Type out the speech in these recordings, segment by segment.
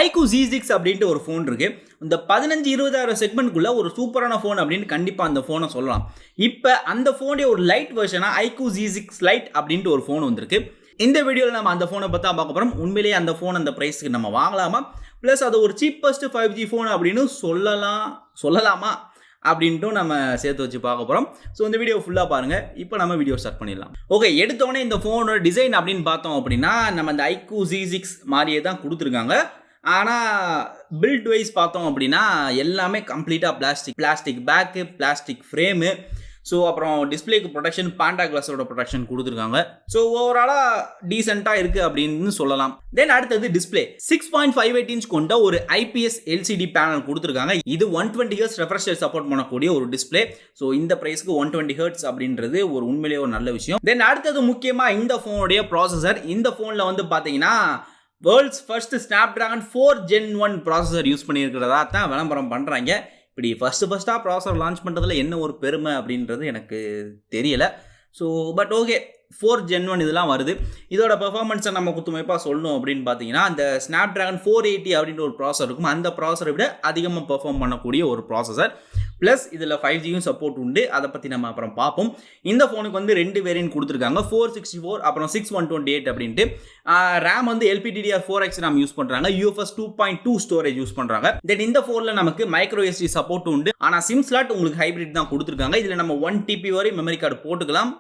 IQOO Z6 அப்படின்ட்டு ஒரு phone இருக்கு. இந்த 15-20,000 செக்மெண்ட்குள்ள ஒரு சூப்பரான ஃபோன் அப்படின்னு கண்டிப்பாக அந்த ஃபோனை சொல்லலாம். இப்போ அந்த ஃபோனுடைய ஒரு லைட் வெர்ஷனாக IQOO Z6 Lite அப்படின்ட்டு ஒரு ஃபோன் வந்திருக்கு. இந்த வீடியோவில் நம்ம அந்த ஃபோனை பற்றி பார்க்க போகிறோம். உண்மையிலேயே அந்த ஃபோன் அந்த ப்ரைஸ்க்கு நம்ம வாங்கலாமா, ப்ளஸ் அது ஒரு சீப்பஸ்ட் 5G ஃபோன் அப்படின்னு சொல்லலாமா அப்படின்ட்டும் நம்ம சேர்த்து வச்சு பார்க்க போகிறோம். ஸோ இந்த வீடியோ ஃபுல்லாக பாருங்கள். இப்போ நம்ம வீடியோ ஸ்டார்ட் பண்ணிடலாம். ஓகே, எடுத்தோடனே இந்த ஃபோனோட டிசைன் அப்படின்னு பார்த்தோம் அப்படின்னா நம்ம இந்த IQOO Z6 மாதிரியே தான் கொடுத்துருக்காங்க. ஆனால் பில்ட் வைஸ் பார்த்தோம் அப்படின்னா எல்லாமே கம்ப்ளீட்டாக plastic back, plastic frame. So அப்புறம் டிஸ்பிளேக்கு ப்ரொடெக்ஷன், பாண்டா கிளாஸோட ப்ரொடெக்ஷன் கொடுத்துருக்காங்க. ஸோ ஓவராலாக டீசெண்டாக இருக்குது அப்படின்னு சொல்லலாம். தென் அடுத்தது டிஸ்பிளே 6.58 இன்ச் கொண்ட ஒரு IPS LCD பேனல் கொடுத்துருக்காங்க. இது 120 Hz ரெஃப்ரெஷ் ரேட் சப்போர்ட் பண்ணக்கூடிய ஒரு டிஸ்பிளே. ஸோ இந்த ப்ரைஸ்க்கு 120 Hz அப்படின்றது ஒரு உண்மையிலேயே ஒரு நல்ல விஷயம். தென் அடுத்தது முக்கியமாக இந்த ஃபோனுடைய ப்ராசஸர். இந்த ஃபோனில் வந்து பார்த்தீங்கன்னா world's first Snapdragon 4 Gen 1 processor use பண்ணியிருக்கிறதா தான் விளம்பரம் பண்ணுறாங்க. இப்படி ஃபஸ்ட்டாக ப்ராசஸர் லான்ச் பண்ணுறதுல என்ன ஒரு பெருமை அப்படின்றது எனக்கு தெரியலை. ஸோ பட் ஓகே, 4 Gen 1 இதெல்லாம் வருது. இதோட பெர்ஃபார்மன்ஸை நம்ம குத்துமைப்பாக சொல்லணும் அப்படின்னு பார்த்தீங்கன்னா அந்த Snapdragon 480 அப்படின்ற ஒரு ப்ராசஸர் இருக்கும். அந்த ப்ராசஸரை விட அதிகமாக பெர்ஃபார்ம் பண்ணக்கூடிய ஒரு ப்ராசஸர். ப்ளஸ் இதில் 5Gயும் சப்போர்ட் உண்டு. அதை பற்றி நம்ம அப்புறம் பார்ப்போம். இந்த ஃபோனுக்கு வந்து 2 வேரியன்ட் கொடுத்துருக்காங்க, 464 அப்புறம் 6128 அப்படின்ட்டு. ரேம் வந்து LPDDR4X ரேம் யூஸ் பண்ணுறாங்க. UFS 2.2 ஸ்டோரேஜ் யூஸ் பண்ணுறாங்க. தென் இந்த ஃபோனில் நமக்கு மைக்ரோ SD சப்போர்ட் உண்டு. ஆனால் சிம் ஸ்லாட் உங்களுக்கு ஹைப்ரிட் தான் கொடுத்துருக்காங்க. இதில் நம்ம 1 TB வரை மெமரி கார்டு போட்டுக்கலாம்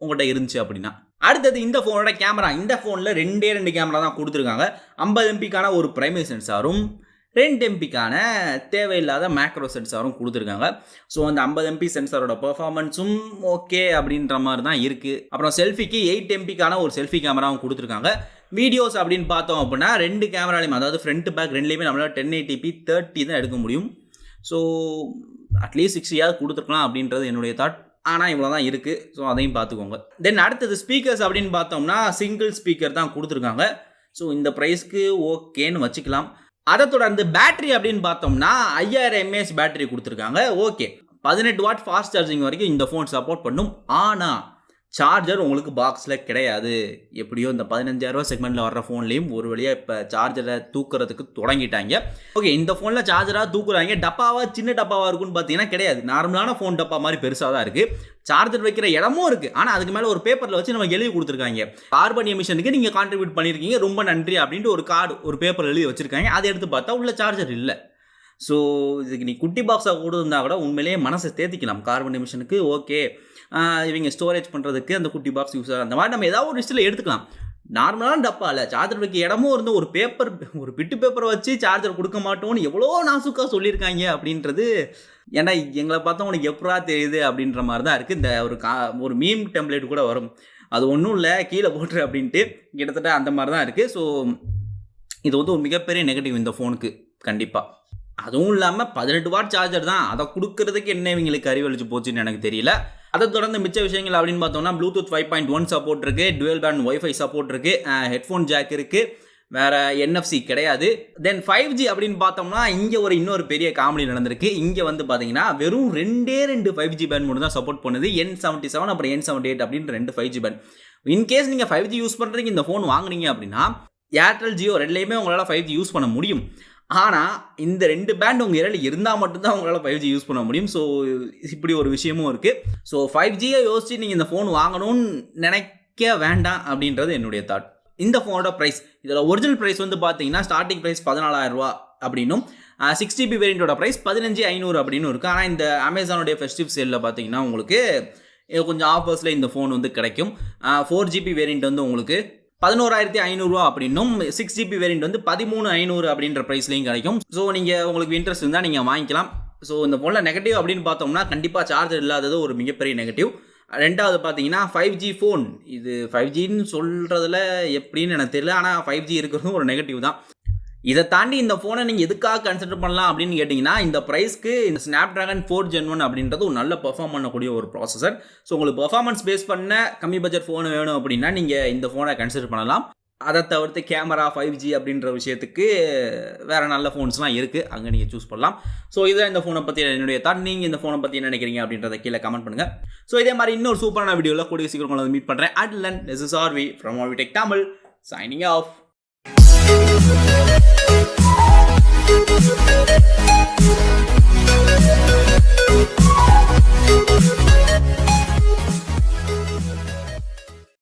உங்கள்கிட்ட இருந்துச்சு அப்படின்னா. அடுத்தது இந்த ஃபோனோட கேமரா. இந்த ஃபோனில் 2 கேமரா தான் கொடுத்துருக்காங்க. 50 MP ஒரு பிரைமரி சென்சாரும் 2 MP தேவையில்லாத மேக்ரோ சென்சாரும் கொடுத்துருக்காங்க. ஸோ அந்த 50 MP சென்சாரோட பெர்ஃபார்மன்ஸும் ஓகே அப்படின்ற மாதிரி தான் இருக்குது. அப்புறம் செல்ஃபிக்கு 8 MP ஒரு செல்ஃபி கேமராவும் கொடுத்துருக்காங்க. வீடியோஸ் அப்படின்னு பார்த்தோம் அப்படின்னா 2 கேமராலையும், அதாவது ஃப்ரண்ட் பேக் ரெண்டுலேயுமே நம்மளால் 1080p 30 தான் எடுக்க முடியும். ஸோ அட்லீஸ்ட் 60 கொடுத்துருக்கலாம் அப்படின்றது என்னுடைய தாட். ஆனால் இவ்வளோ தான் இருக்குது. ஸோ அதையும் பார்த்துக்கோங்க. தென் அடுத்தது ஸ்பீக்கர்ஸ் அப்படின்னு பார்த்தோம்னா சிங்கிள் ஸ்பீக்கர் தான் கொடுத்துருக்காங்க. ஸோ இந்த ப்ரைஸ்க்கு ஓகேன்னு வச்சுக்கலாம். அதை தொடர்ந்து பேட்டரி அப்படின்னு பார்த்தோம்னா 5000 mAh பேட்டரி கொடுத்துருக்காங்க. ஓகே, 18 வாட் ஃபாஸ்ட் சார்ஜிங் வரைக்கும் இந்த ஃபோன் சப்போர்ட் பண்ணும். ஆனால் சார்ஜர் உங்களுக்கு பாக்ஸில் கிடையாது. எப்படியோ இந்த 15,000 செக்மெண்ட்டில் வர்ற ஃபோன்லேயும் ஒரு வழியாக இப்போ சார்ஜரை தூக்குறதுக்கு தொடங்கிட்டாங்க. ஓகே, இந்த ஃபோனில் சார்ஜராக தூக்குறாங்க. டப்பாவாக சின்ன டப்பாவாக இருக்குன்னு பார்த்தீங்கன்னா கிடையாது. நார்மலான ஃபோன் டப்பா மாதிரி பெருசாக தான் இருக்குது. சார்ஜர் வைக்கிற இடமும் இருக்குது. ஆனால் அதுக்கு மேலே ஒரு பேப்பரில் வச்சு நம்ம எழுதி கொடுத்துருக்காங்க, கார்பன் எமிஷனுக்கு நீங்கள் கான்ட்ரிபியூட் பண்ணியிருக்கீங்க, ரொம்ப நன்றி அப்படின்ட்டு ஒரு கார்டு, ஒரு பேப்பர் எழுதி வச்சுருக்காங்க. அதை எடுத்து பார்த்தா உள்ள சார்ஜர் இல்லை. ஸோ இதுக்கு நீ குட்டி பாக்ஸாக கொடுத்துருந்தா கூட உண்மையிலேயே மனசை தேத்திக்கலாம். கார்பன் எமிஷனுக்கு ஓகே, இவங்க ஸ்டோரேஜ் பண்ணுறதுக்கு அந்த குட்டி பாக்ஸ் யூஸ் ஆகும். அந்த மாதிரி நம்ம ஏதாவது ஒரு லிஸ்ட்டில் எடுத்துக்கலாம். நார்மலான டப்பா இல்லை, சார்ஜர் வைக்க இடமும் இருந்து ஒரு பேப்பர், ஒரு பிட்டு பேப்பரை வச்சு சார்ஜர் கொடுக்க மாட்டோம்னு எவ்வளோ நாசுக்காக சொல்லியிருக்காங்க அப்படின்றது. ஏன்னா எங்களை பார்த்தா உனக்கு எப்படா தெரியுது அப்படின்ற மாதிரி தான் இருக்குது. இந்த ஒரு மீம் டெம்ப்ளேட் கூட வரும், அது ஒன்றும் இல்லை கீழே போட்டுரு அப்படின்ட்டு, கிட்டத்தட்ட அந்த மாதிரி தான் இருக்குது. ஸோ இது வந்து ஒரு மிகப்பெரிய நெகட்டிவ் இந்த ஃபோனுக்கு கண்டிப்பாக. அதுவும் இல்லாமல் 18 வாட் சார்ஜர் தான், அதை கொடுக்கறதுக்கு என்ன இவங்களுக்கு அறிவழிச்சு போச்சுன்னு எனக்கு தெரியல. அதை தொடர்ந்து மிச்ச விஷயங்கள் அப்படின்னு பார்த்தோம்னா ப்ளூடூத் 5.1 சப்போர்ட் இருக்குது, டுவெல் பேண்ட் வைஃபை சப்போர்ட் இருக்குது, ஹெட்ஃபோன் ஜாக் இருக்குது, வேறு NFC கிடையாது. தென் 5G அப்படின்னு பார்த்தோம்னா இங்கே இன்னொரு பெரிய காமெடி நடந்திருக்கு. இங்கே வந்து பார்த்தீங்கன்னா வெறும் 2 5G பேண்ட் மட்டும் தான் சப்போர்ட் பண்ணுது. N77 அப்புறம் N78 அப்படின்ற 2 5G பேண்ட். இன்கேஸ் நீங்கள் 5G யூஸ் பண்ணுறதுக்கு இந்த ஃபோன் வாங்குனீங்க அப்படின்னா ஏர்டெல், ஜியோ ரெண்டுலேயுமே உங்களால் 5G யூஸ் பண்ண முடியும். ஆனால் இந்த 2 பேண்ட் உங்கள் இடையில இருந்தால் மட்டும்தான் உங்களால் 5G யூஸ் பண்ண முடியும். ஸோ இப்படி ஒரு விஷயமும் இருக்குது. ஸோ 5Gயை யோசிச்சு நீங்கள் இந்த ஃபோன் வாங்கணும்னு நினைக்க வேண்டாம் அப்படின்றது என்னுடைய தாட். இந்த ஃபோனோட ப்ரைஸ், இதில் ஒரிஜினல் ப்ரைஸ் வந்து பார்த்தீங்கன்னா ஸ்டார்டிங் ப்ரைஸ் 14,000 ரூபா அப்படின்னும், 6GB வேரியண்ட்டோட ப்ரைஸ் 15,500 அப்படின்னு இருக்குது. ஆனால் இந்த அமேசானுடைய ஃபெஸ்டிவ் சேலில் பார்த்தீங்கன்னா உங்களுக்கு கொஞ்சம் ஆஃபர்ஸில் இந்த ஃபோன் வந்து கிடைக்கும். 4GB வேரியண்ட் வந்து உங்களுக்கு 11,500 ரூபா அப்படின்னும், 6GB வேரியண்ட் வந்து 13,500 அப்படின்ற ப்ரைஸ்லையும் கிடைக்கும். ஸோ நீங்கள் உங்களுக்கு இன்ட்ரெஸ்ட் இருந்தால் நீங்கள் வாங்கிக்கலாம். ஸோ இந்த ஃபோனில் நெகட்டிவ் அப்படின்னு பார்த்தோம்னா கண்டிப்பாக சார்ஜர் இல்லாதது ஒரு மிகப்பெரிய நெகட்டிவ். ரெண்டாவது பார்த்தீங்கன்னா 5G ஃபோன். இது 5Gன்னு சொல்கிறதுல எப்படின்னு எனக்கு தெரியல, ஆனால் 5G இருக்கிறதும் ஒரு நெகட்டிவ் தான். இதை தாண்டி இந்த ஃபோனை நீங்கள் எதுக்காக கன்சிடர் பண்ணலாம் அப்படின்னு கேட்டிங்கன்னா இந்த ப்ரைஸ்க்கு இந்த Snapdragon 4 Gen 1 அப்படின்றது ஒரு நல்ல பெர்ஃபார்ம் பண்ணக்கூடிய ஒரு ப்ராசஸர். ஸோ உங்களுக்கு பெர்ஃபார்மன்ஸ் பேஸ் பண்ண கம்மி பட்ஜெட் ஃபோன் வேணும் அப்படின்னா நீங்கள் இந்த ஃபோனை கன்சிடர் பண்ணலாம். அதை தவிர்த்து கேமரா 5G அப்படின்ற விஷயத்துக்கு வேறு நல்ல ஃபோன்ஸ்லாம் இருக்குது, அங்கே நீங்கள் சூஸ் பண்ணலாம். ஸோ இதான் இந்த ஃபோனை பற்றி என்னுடைய தாட். நீங்கள் இந்த ஃபோனை பற்றி என்ன நினைக்கிறீங்க அப்படின்றத கீழே கமெண்ட் பண்ணுங்கள். ஸோ இதே மாதிரி இன்னொரு சூப்பரான வீடியோவில் கூடிய சீக்கிரம் உங்களை மீட் பண்ணுறேன். Until then, this is RV from RV Tech Tamil signing off.